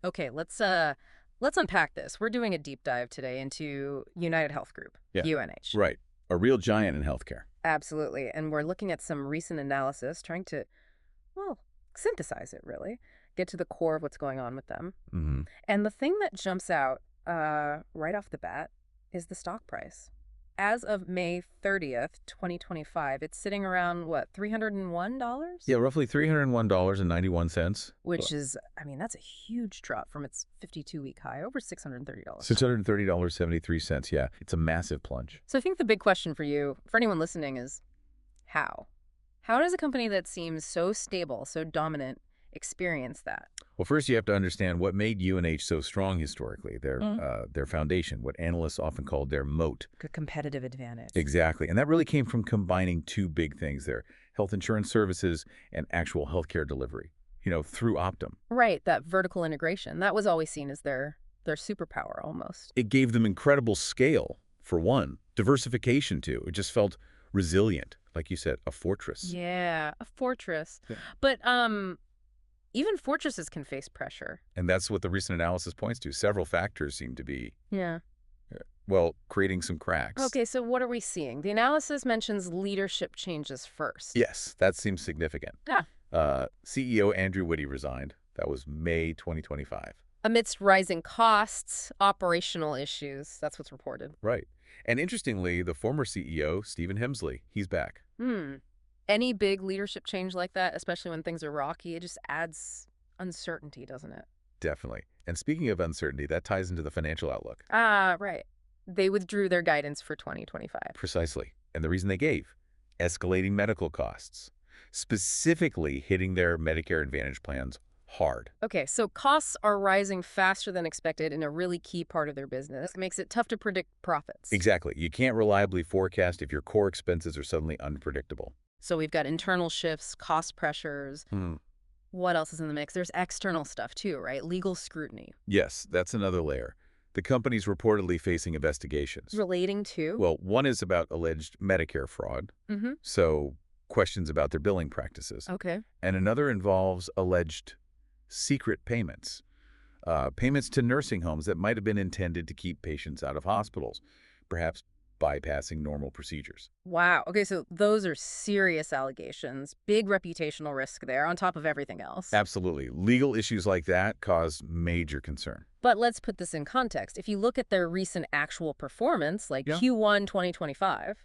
Okay, let's unpack this. We're doing a deep dive today into UnitedHealth Group, Yeah, UNH. right. A real giant in healthcare. Absolutely. And we're looking at some recent analysis, trying to, well, synthesize it really, get to the core of what's going on with them. Hmm. And the thing that jumps out right off the bat is the stock price. As of May 30th, 2025, it's sitting around, what, $301? Yeah, roughly $301.91. Which is, I mean, that's a huge drop from its 52-week high, over $630. $630.73. Yeah, it's a massive plunge. So I think the big question for you, for anyone listening, is how? How does a company that seems so stable, so dominant, experience that? Well, first you have to understand what made UNH so strong historically, Mm. their foundation, what analysts often called their moat. A competitive advantage. Exactly. And that really came from combining two big things there, health insurance services and actual healthcare delivery, through Optum. Right, that vertical integration. That was always seen as their superpower almost. It gave them incredible scale, for one, diversification, too. It just felt resilient, like you said, a fortress. Yeah, a fortress. Yeah. But even fortresses can face pressure. And that's what the recent analysis points to. Several factors seem to be, Yeah. well, creating some cracks. Okay, so what are we seeing? The analysis mentions leadership changes first. Yes, that seems significant. Yeah. CEO Andrew Whitty resigned. That was May 2025. Amidst rising costs, operational issues, that's what's reported. Right. And interestingly, the former CEO, Stephen Hemsley, he's back. Any big leadership change like that, especially when things are rocky, it just adds uncertainty, doesn't it? Definitely. And speaking of uncertainty, that ties into the financial outlook. Ah, right. They withdrew their guidance for 2025. Precisely. And the reason they gave, escalating medical costs, specifically hitting their Medicare Advantage plans hard. Okay, so costs are rising faster than expected in a really key part of their business. It makes it tough to predict profits. Exactly. You can't reliably forecast if your core expenses are suddenly unpredictable. So we've got internal shifts, cost pressures. What else is in the mix? There's external stuff too, right? Legal scrutiny. Yes, that's another layer. The company's reportedly facing investigations. Relating to? Well, one is about alleged Medicare fraud, so questions about their billing practices. Okay. And another involves alleged secret payments, payments to nursing homes that might have been intended to keep patients out of hospitals, perhaps bypassing normal procedures. Wow. Okay, so those are serious allegations. Big reputational risk there on top of everything else. Absolutely. Legal issues like that cause major concern. But let's put this in context. If you look at their recent actual performance, like Yeah. Q1 2025,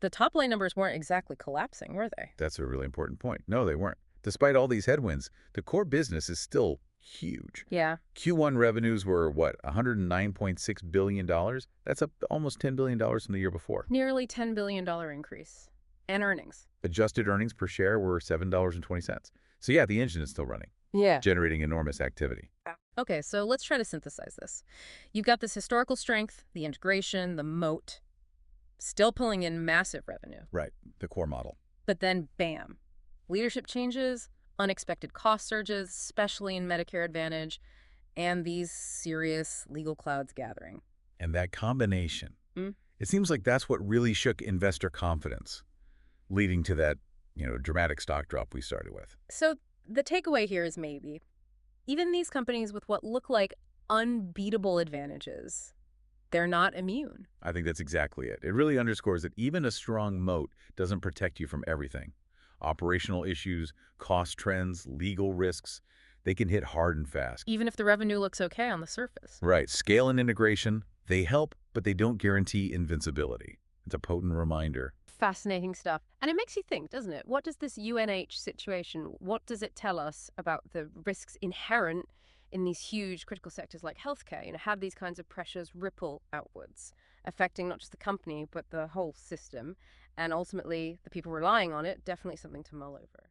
the top line numbers weren't exactly collapsing, were they? That's a really important point. No, they weren't. Despite all these headwinds, the core business is still huge. Yeah. Q1 revenues were, what, $109.6 billion? That's up almost $10 billion from the year before. Nearly $10 billion increase. And earnings. Adjusted earnings per share were $7.20. So yeah, the engine is still running, Yeah. generating enormous activity. Okay, so let's try to synthesize this. You've got this historical strength, the integration, the moat, still pulling in massive revenue. Right, the core model. But then, bam, leadership changes, unexpected cost surges, especially in Medicare Advantage, and these serious legal clouds gathering. And that combination, Mm. it seems like that's what really shook investor confidence, leading to that, dramatic stock drop we started with. So the takeaway here is maybe, even these companies with what look like unbeatable advantages, they're not immune. I think that's exactly it. It really underscores that even a strong moat doesn't protect you from everything. Operational issues, cost trends, legal risks, they can hit hard and fast. Even if the revenue looks okay on the surface. Right. Scale and integration, they help, but they don't guarantee invincibility. It's a potent reminder. Fascinating stuff. And it makes you think, doesn't it? What does this UNH situation, what does it tell us about the risks inherent in these huge critical sectors like healthcare? How do these kinds of pressures ripple outwards, affecting not just the company, but the whole system? And ultimately, the people relying on it, definitely something to mull over.